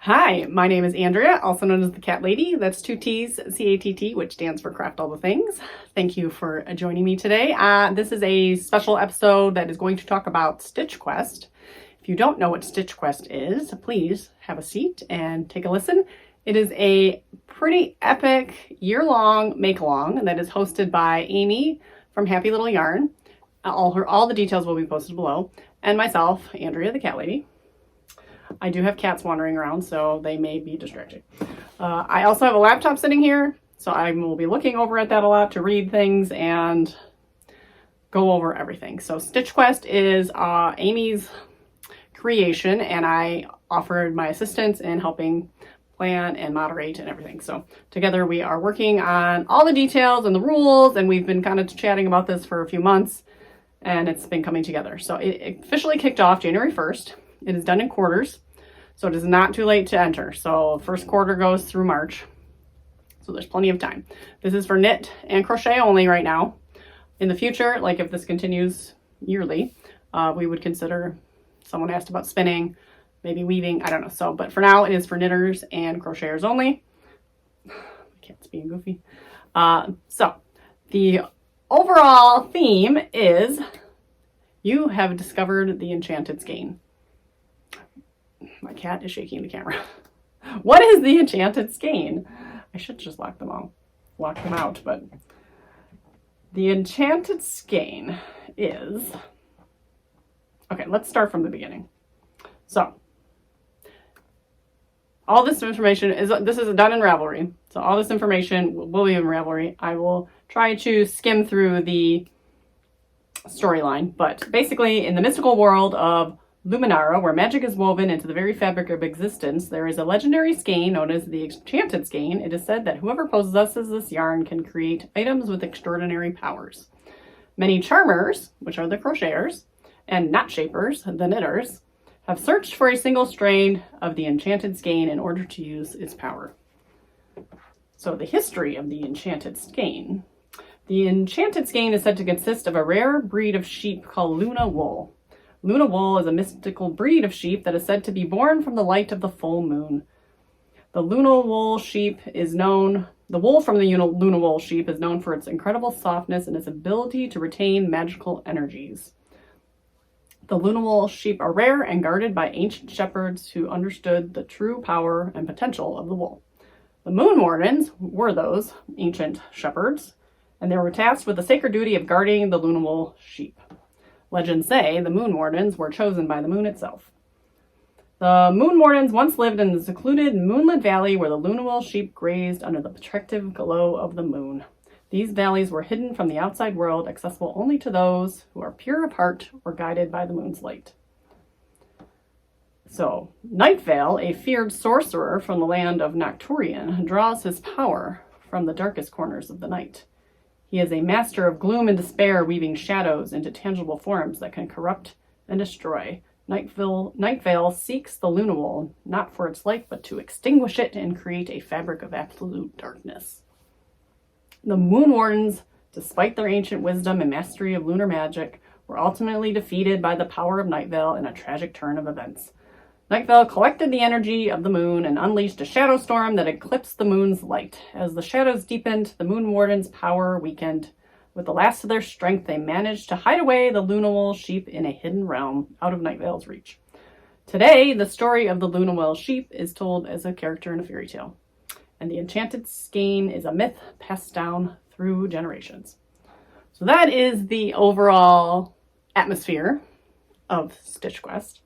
Hi, my name is Andrea, also known as the Cat Lady. That's 2 T's, CATT, which stands for Craft All the Things. Thank you for joining me today. This is a special episode that is going to talk about Stitch Quest. If you don't know what Stitch Quest is, please have a seat and take a listen. It is a pretty epic year-long make-along that is hosted by Amie from Happy Little Yarn. All the details will be posted below. And myself, Andrea, the Cat Lady. I do have cats wandering around, so they may be distracting. I also have a laptop sitting here, so I will be looking over at that a lot to read things and go over everything. So Stitch Quest is Amie's creation, and I offered my assistance in helping plan and moderate and everything. So together we are working on all the details and the rules, and we've been kind of chatting about this for a few months, and it's been coming together. So it officially kicked off January 1st. It is done in quarters, so it is not too late to enter. So first quarter goes through March, so there's plenty of time. This is for knit and crochet only right now. In the future, like if this continues yearly, we would consider, someone asked about spinning, maybe weaving, I don't know. So, but for now it is for knitters and crocheters only. My cat's being goofy. So the overall theme is you have discovered the enchanted skein. My cat is shaking the camera. What is the enchanted skein? I should just lock them out, but the enchanted skein is, okay, let's start from the beginning. So all this information this is done in Ravelry. So all this information will be in Ravelry. I will try to skim through the storyline, but basically in the mystical world of Luminara, where magic is woven into the very fabric of existence, there is a legendary skein known as the enchanted skein. It is said that whoever possesses this yarn can create items with extraordinary powers. Many charmers, which are the crocheters, and knot shapers, the knitters, have searched for a single strain of the enchanted skein in order to use its power. So the history of the enchanted skein. The enchanted skein is said to consist of a rare breed of sheep called Luna wool. Luna wool is a mystical breed of sheep that is said to be born from the light of the full moon. The Luna wool sheep is known, the wool from the Luna wool sheep is known for its incredible softness and its ability to retain magical energies. The Luna wool sheep are rare and guarded by ancient shepherds who understood the true power and potential of the wool. The moon wardens were those ancient shepherds, and they were tasked with the sacred duty of guarding the Luna wool sheep. Legends say the moon wardens were chosen by the moon itself. The moon wardens once lived in the secluded moonlit valley where the Luna wool sheep grazed under the protective glow of the moon. These valleys were hidden from the outside world, accessible only to those who are pure of heart or guided by the moon's light. So, Nightvale, a feared sorcerer from the land of Nocturian, draws his power from the darkest corners of the night. He is a master of gloom and despair, weaving shadows into tangible forms that can corrupt and destroy. Nightvale seeks the Luna wool, not for its light, but to extinguish it and create a fabric of absolute darkness. The Moon Wardens, despite their ancient wisdom and mastery of lunar magic, were ultimately defeated by the power of Nightvale in a tragic turn of events. Nightvale collected the energy of the moon and unleashed a shadow storm that eclipsed the moon's light. As the shadows deepened, the Moon Wardens' power weakened. With the last of their strength, they managed to hide away the Luna wool sheep in a hidden realm out of Nightvale's reach. Today, the story of the Luna wool sheep is told as a character in a fairy tale, and the enchanted skein is a myth passed down through generations. So that is the overall atmosphere of Stitch Quest.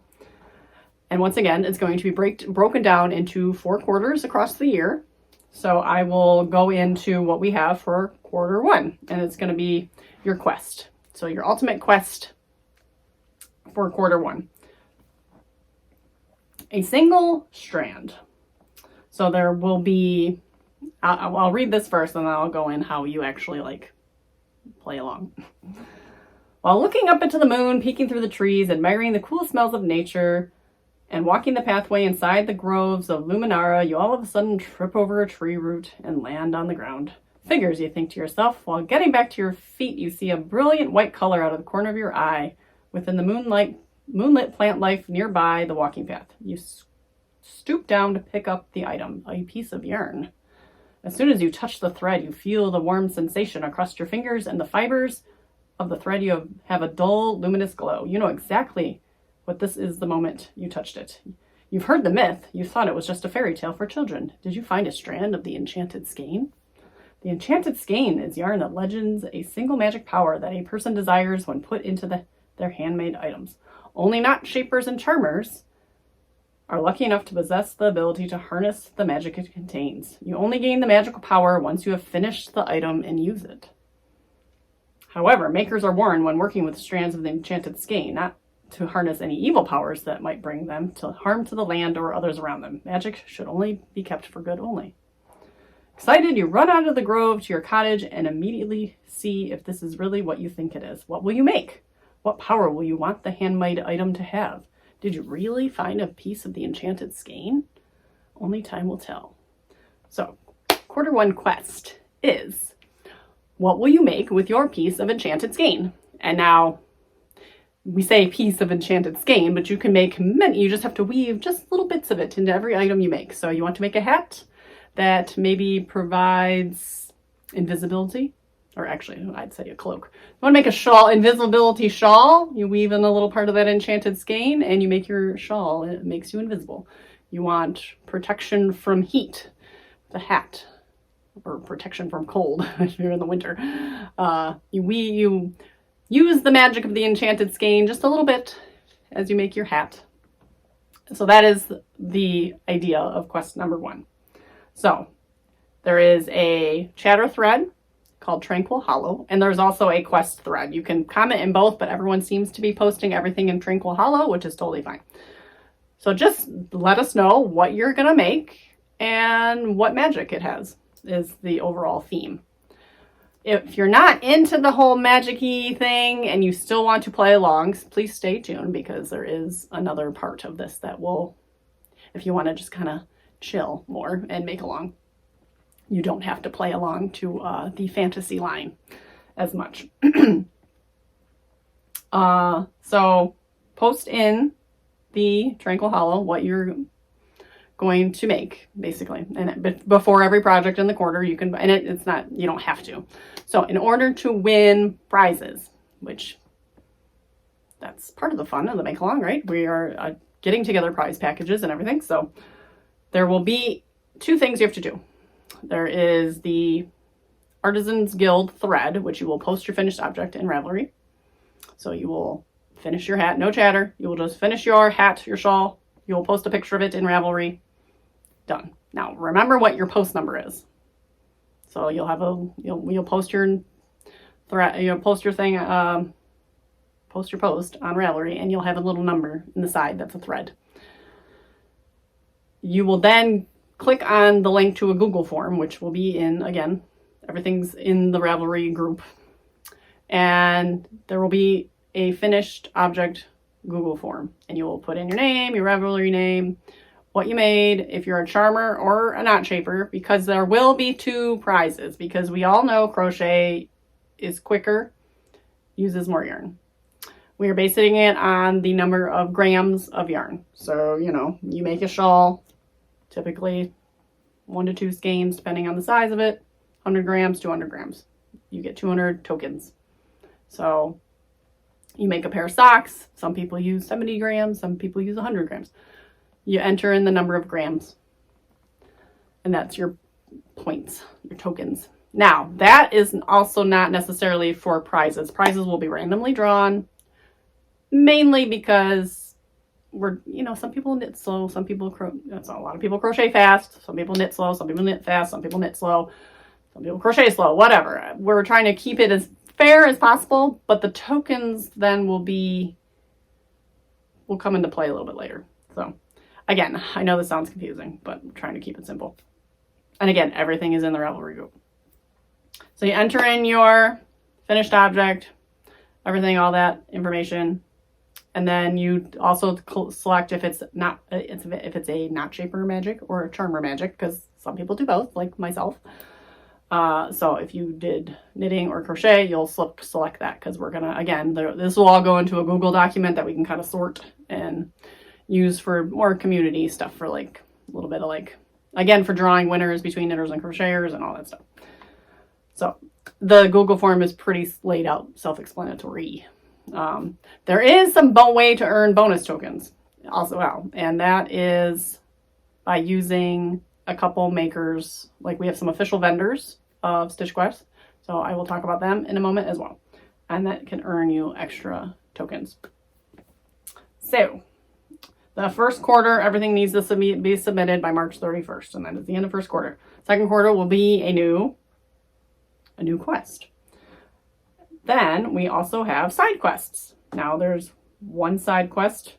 And once again, it's going to be broken down into 4 quarters across the year. So I will go into what we have for quarter 1, and it's going to be your quest. So your ultimate quest for quarter 1. A single strand. So there will be, I'll read this first and then I'll go in how you actually play along. While looking up into the moon, peeking through the trees, admiring the cool smells of nature, and walking the pathway inside the groves of Luminara, you all of a sudden trip over a tree root and land on the ground. Figures, you think to yourself. While getting back to your feet, you see a brilliant white color out of the corner of your eye. Within the moonlit plant life nearby the walking path. You stoop down to pick up the item, a piece of yarn. As soon as you touch the thread, you feel the warm sensation across your fingers, and the fibers of the thread you have a dull, luminous glow. You know exactly what this is the moment you touched it. You've heard the myth. You thought it was just a fairy tale for children. Did you find a strand of the enchanted skein? The enchanted skein is yarn that legends a single magic power that a person desires when put into their handmade items. Only knot shapers and charmers are lucky enough to possess the ability to harness the magic it contains. You only gain the magical power once you have finished the item and use it. However, makers are warned when working with strands of the enchanted skein not to harness any evil powers that might bring them to harm to the land or others around them. Magic should only be kept for good only. Excited, you run out of the grove to your cottage and immediately see if this is really what you think it is. What will you make? What power will you want the handmade item to have? Did you really find a piece of the enchanted skein? Only time will tell. So, quarter one quest is, what will you make with your piece of enchanted skein? And now, we say piece of enchanted skein, but you can make many. You just have to weave just little bits of it into every item you make. So you want to make a hat that maybe provides invisibility, or actually, I'd say a cloak. You want to make a shawl, invisibility shawl. You weave in a little part of that enchanted skein, and you make your shawl. It makes you invisible. You want protection from heat, the hat, or protection from cold if you're in the winter. You use the magic of the enchanted skein just a little bit as you make your hat. So that is the idea of quest number one. So there is a chatter thread called Tranquil Hollow, and there's also a quest thread. You can comment in both, but everyone seems to be posting everything in Tranquil Hollow, which is totally fine. So just let us know what you're gonna make and what magic it has is the overall theme. If you're not into the whole magic-y thing and you still want to play along, please stay tuned because there is another part of this that will, if you want to just kind of chill more and make along, you don't have to play along to the fantasy line as much. So post in the Tranquil Hollow what you're going to make, basically, and before every project in the quarter you can, and it's not, you don't have to. So in order to win prizes, which that's part of the fun of the make along, right? We are getting together prize packages and everything. So there will be two things you have to do. There is the Artisans Guild thread, which you will post your finished object in Ravelry. So you will finish your hat, no chatter. You will just finish your hat, your shawl. You will post a picture of it in Ravelry. Done. Now remember what your post number is. So you'll have you'll post your thread, you'll post your thing, post your post on Ravelry, and you'll have a little number in the side that's a thread. You will then click on the link to a Google form, which will be in, again, everything's in the Ravelry group, and there will be a finished object Google form, and you will put in your name, your Ravelry name, what you made, if you're a charmer or a knot shaper, because there will be two prizes, because we all know crochet is quicker, uses more yarn. We are basing it on the number of grams of yarn. So, you know, you make a shawl, typically 1 to 2 skeins, depending on the size of it, 100 grams, 200 grams. You get 200 tokens. So you make a pair of socks. Some people use 70 grams, some people use 100 grams. You enter in the number of grams, and that's your points, your tokens. Now, that is also not necessarily for prizes. Prizes will be randomly drawn, mainly because some people knit slow, some people, a lot of people crochet fast, some people knit slow, some people knit fast, some people knit slow, some people crochet slow, whatever. We're trying to keep it as fair as possible, but the tokens then will come into play a little bit later. So again, I know this sounds confusing, but I'm trying to keep it simple. And again, everything is in the Ravelry group. So you enter in your finished object, everything, all that information, and then you also select if it's a knot shaper magic or a charmer magic, because some people do both, like myself. So if you did knitting or crochet, you'll select that, because we're gonna, again, this will all go into a Google document that we can kind of sort, and use for more community stuff, for like a little bit of like, again, for drawing winners between knitters and crocheters and all that stuff. So the Google form is pretty laid out, self-explanatory. There is some way to earn bonus tokens also out, and that is by using a couple makers. Like, we have some official vendors of Stitch Quest, so I will talk about them in a moment as well, and that can earn you extra tokens. So the first quarter, everything needs to be submitted by March 31st, and then at the end of first quarter. Second quarter will be a new quest. Then we also have side quests. Now there's one side quest.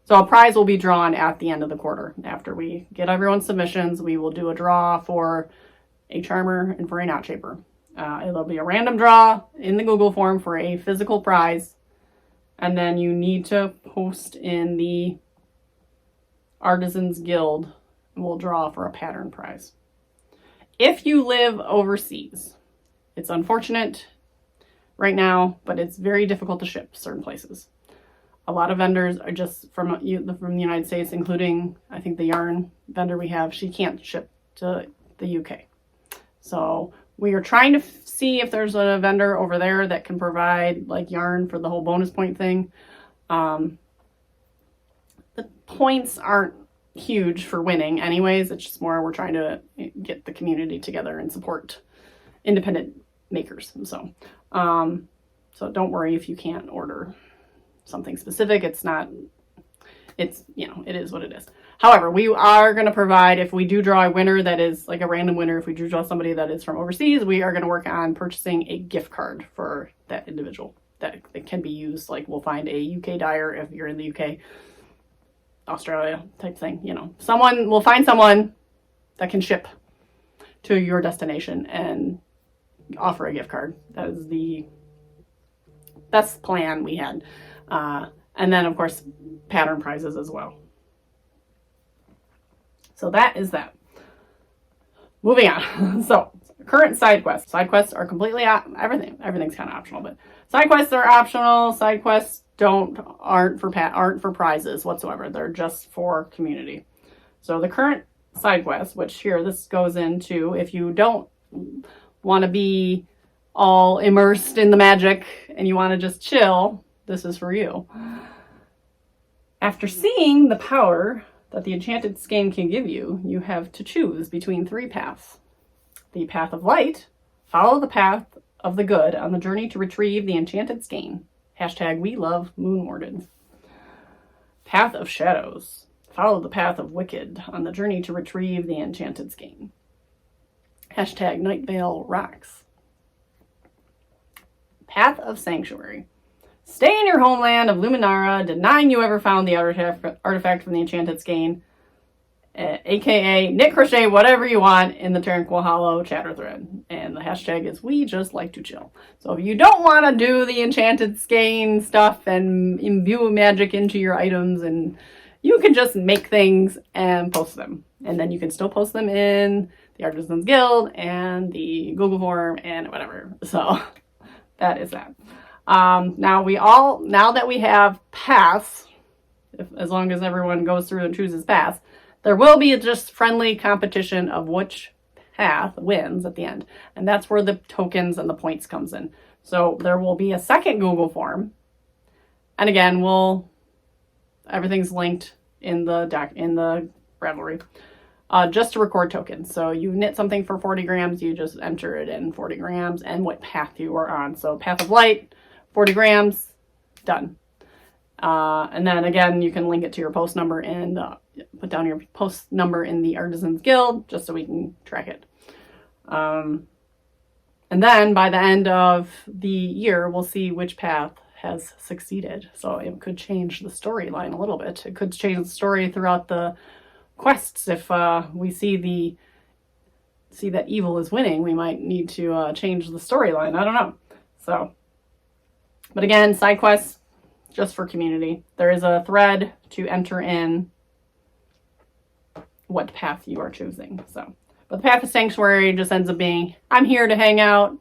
So a prize will be drawn at the end of the quarter. After we get everyone's submissions, we will do a draw for a charmer and for a knot shaper. It'll be a random draw in the Google form for a physical prize. And then you need to post in the Artisans Guild, and we'll draw for a pattern prize. If you live overseas, it's unfortunate right now, but it's very difficult to ship certain places. A lot of vendors are just from the United States, including, I think, the yarn vendor we have. She can't ship to the UK. So we are trying to see if there's a vendor over there that can provide like yarn for the whole bonus point thing. The points aren't huge for winning anyways. It's just more we're trying to get the community together and support independent makers. So don't worry if you can't order something specific. It is what it is. However, we are going to provide, if we do draw a winner that is like a random winner, if we do draw somebody that is from overseas, we are going to work on purchasing a gift card for that individual that can be used. Like, we'll find a UK dyer if you're in the UK, Australia type thing. We'll find someone that can ship to your destination and offer a gift card. That is the best plan we had. And then, of course, pattern prizes as well. So that is that. Moving on. So, current side quests. Side quests are completely everything's kind of optional, but side quests are optional. Side quests aren't for prizes whatsoever. They're just for community. So the current side quest, which here this goes into, if you don't want to be all immersed in the magic and you want to just chill, this is for you. After seeing the power that the enchanted skein can give you, you have to choose between three paths. The path of light, follow the path of the good on the journey to retrieve the enchanted skein. # we love moon wardens. Path of shadows, follow the path of wicked on the journey to retrieve the enchanted skein. # night veil rocks. Path of sanctuary, stay in your homeland of Luminara, denying you ever found the artifact from the enchanted skein, aka knit, crochet, whatever you want in the Tranquil Hollow chatter thread. And the hashtag is we just like to chill. So if you don't want to do the enchanted skein stuff and imbue magic into your items, and you can just make things and post them. And then you can still post them in the Artisans Guild and the Google form and whatever. So that is that. Now that we have paths, as long as everyone goes through and chooses paths, there will be just friendly competition of which path wins at the end. And that's where the tokens and the points comes in. So there will be a second Google form. And again, everything's linked in the Ravelry, just to record tokens. So you knit something for 40 grams, you just enter it in 40 grams and what path you are on. So path of light, 40 grams, done. And then again, you can link it to your post number and put down your post number in the Artisans Guild just so we can track it. And then by the end of the year, we'll see which path has succeeded. So it could change the storyline a little bit. It could change the story throughout the quests. If we see that evil is winning, we might need to change the storyline. I don't know. So, but again, side quests, just for community. There is a thread to enter in what path you are choosing. So, but the path of sanctuary just ends up being, I'm here to hang out,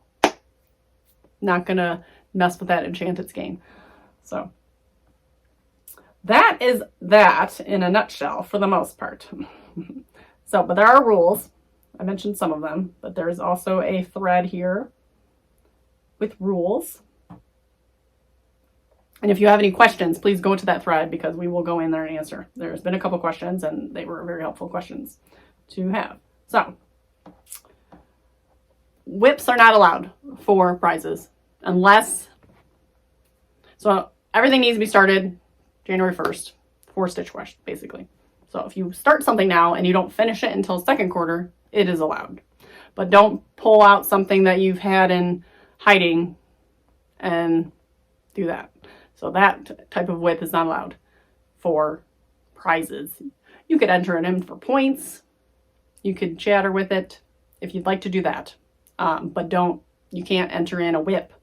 not gonna mess with that enchanted skein. So that is that in a nutshell for the most part. So, but there are rules. I mentioned some of them, but there's also a thread here with rules. And if you have any questions, please go to that thread because we will go in there and answer. There's been a couple questions and they were very helpful questions to have. So, whips are not allowed for prizes unless, so everything needs to be started January 1st for Stitch Quest, basically. So if you start something now and you don't finish it until second quarter, it is allowed. But don't pull out something that you've had in hiding and do that. So that type of whip is not allowed for prizes. You could enter it in for points. You could chatter with it if you'd like to do that. But you can't enter in a whip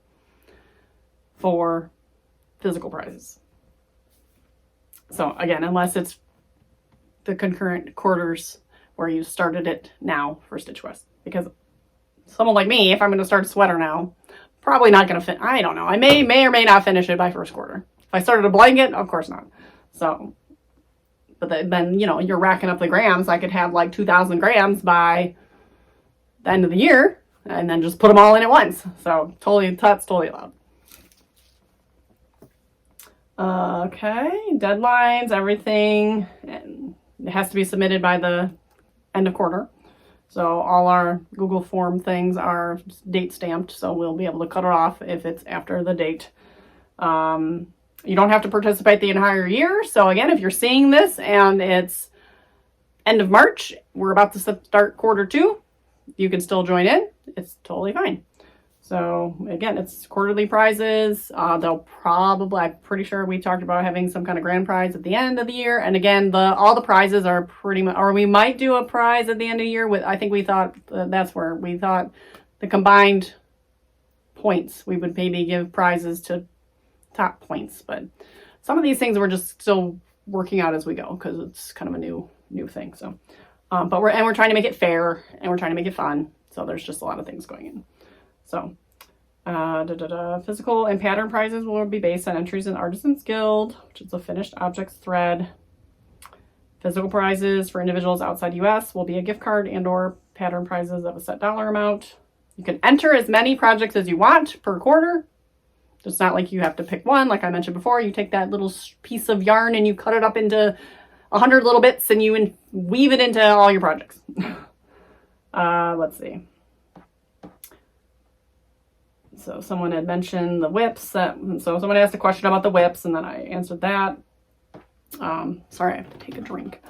for physical prizes. So again, unless it's the concurrent quarters where you started it now for Stitch Quest. Because someone like me, if I'm going to start a sweater now, probably not going to fit. I don't know. I may or may not finish it by first quarter. If I started a blanket, of course not. So, but then, you know, you're racking up the grams. I could have like 2,000 grams by the end of the year and then just put them all in at once. So that's totally allowed. Okay, deadlines, everything. And it has to be submitted by the end of quarter. So all our Google form things are date stamped, so we'll be able to cut it off if it's after the date. You don't have to participate the entire year. So again, if you're seeing this and it's end of March, we're about to start quarter 2, you can still join in. It's totally fine. So again, it's quarterly prizes. They'll probably, I'm pretty sure we talked about having some kind of grand prize at the end of the year. And again, all the prizes are pretty much, or we might do a prize at the end of the year with, I think we thought that's where we thought the combined points, we would maybe give prizes to top points. But some of these things we're just still working out as we go because it's kind of a new thing. So, but we're trying to make it fair and we're trying to make it fun. So there's just a lot of things going in. So, physical and pattern prizes will be based on entries in Artisans Guild, which is a finished objects thread. Physical prizes for individuals outside US will be a gift card and or pattern prizes of a set dollar amount. You can enter as many projects as you want per quarter. It's not like you have to pick one. Like I mentioned before, you take that little piece of yarn and you cut it up into 100 little bits and you weave it into all your projects. Let's see. So someone had mentioned the whips. So someone asked a question about the whips, and then I answered that. Sorry, I have to take a drink.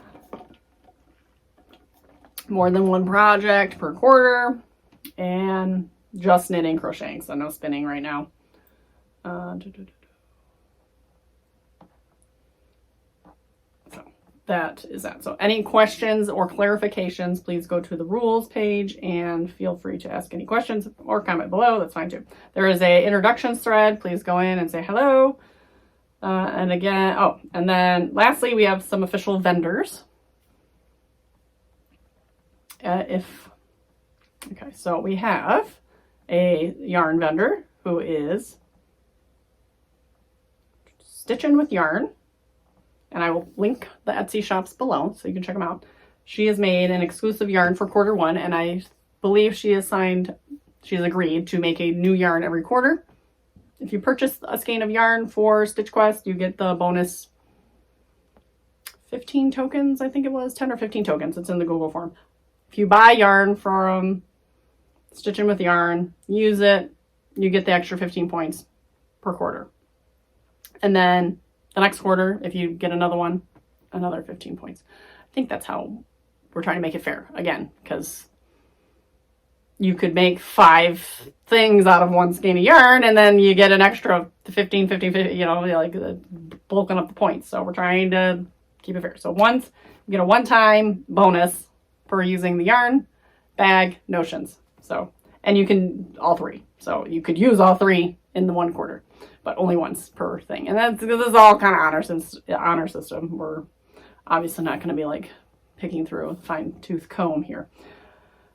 More than one project per quarter, and just knitting, crocheting, so no spinning right now. That is that. So any questions or clarifications, please go to the rules page and feel free to ask any questions or comment below. That's fine too. There is a introductions thread. Please go in and say hello. And again, and then lastly, we have some official vendors. Okay, so we have a yarn vendor who is Stitchin' with Yarn. And I will link the Etsy shops below so you can check them out. She has made an exclusive yarn for quarter 1, and I believe she's agreed to make a new yarn every quarter. If you purchase a skein of yarn for Stitch Quest, you get the bonus 15 tokens, I think it was, 10 or 15 tokens. It's in the Google form. If you buy yarn from Stitchin' with Yarn, use it, you get the extra 15 points per quarter. And then the next quarter, if you get another one, another 15 points. I think that's how we're trying to make it fair, again, because you could make 5 things out of one skein of yarn, and then you get an extra 15, you know, like bulking up the points. So we're trying to keep it fair. So you get a one-time bonus for using the yarn, bag, notions. So, and you can, all 3. So you could use all 3 in the one quarter, but only once per thing. And this is all kind of honor system. We're obviously not going to be like picking through a fine tooth comb here.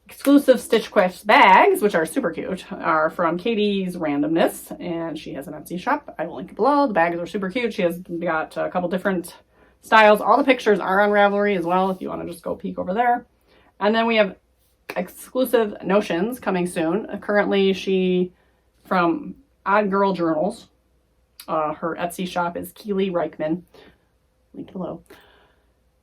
exclusive Stitch Quest bags, which are super cute, are from Katie's Randomness, and she has an Etsy shop. I will link it below. The bags are super cute. She has got a couple different styles. All the pictures are on Ravelry as well if you want to just go peek over there. And then we have exclusive notions coming soon. Currently, she, from Odd Girl Journals, her Etsy shop is Keely Reichman, linked below.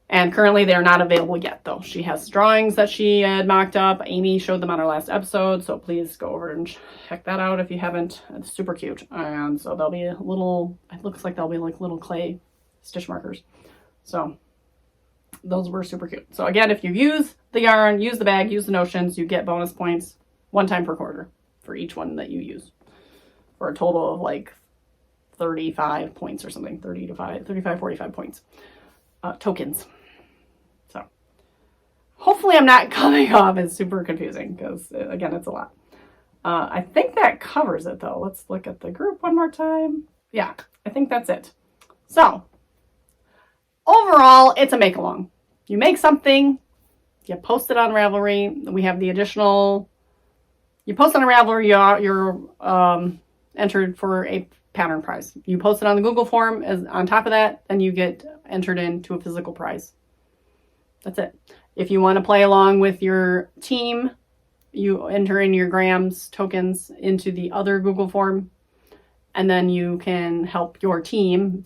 And currently they're not available yet, though. She has drawings that she had mocked up. Amie showed them on her last episode, so please go over and check that out if you haven't. It's super cute. And so they'll be little, it looks like they'll be like little clay stitch markers. So those were super cute. So again, if you use the yarn, use the bag, use the notions, you get bonus points one time per quarter for each one that you use, for a total of like 35 points or something, 45 points, tokens. So hopefully I'm not coming off as super confusing because, again, it's a lot. I think that covers it, though. Let's look at the group one more time. Yeah, I think that's it. So overall, it's a make-along. You make something, you post it on Ravelry. We have the additional, you post on Ravelry, you're entered for a pattern prize. You post it on the Google form as on top of that, and you get entered into a physical prize. That's it. If you want to play along with your team, you enter in your grams tokens into the other Google form, and then you can help your team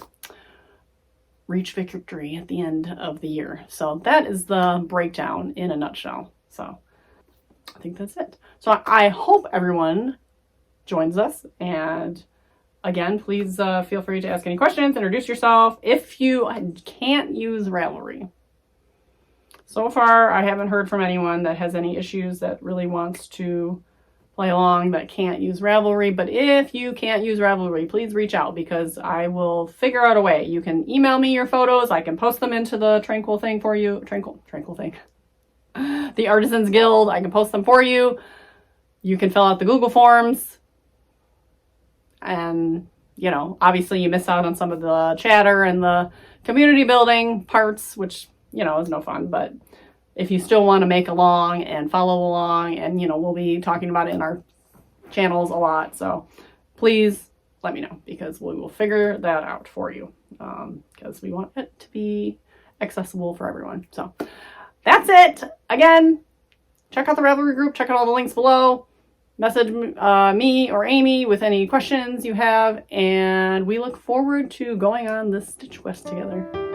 reach victory at the end of the year. So that is the breakdown in a nutshell. So I think that's it. So I hope everyone joins us, and again, please feel free to ask any questions, introduce yourself. If you can't use Ravelry, so far I haven't heard from anyone that has any issues that really wants to play along that can't use Ravelry. But if you can't use Ravelry, please reach out because I will figure out a way. You can email me your photos. I can post them into the Tranquil thing for you. Tranquil thing. The Artisans Guild. I can post them for you. You can fill out the Google forms. And, you know, obviously you miss out on some of the chatter and the community building parts, which, you know, is no fun. But if you still want to make along and follow along, and, you know, we'll be talking about it in our channels a lot. So please let me know because we will figure that out for you because we want it to be accessible for everyone. So that's it. Again, check out the Ravelry group. Check out all the links below. Message me or Amie with any questions you have, and we look forward to going on this Stitch Quest together.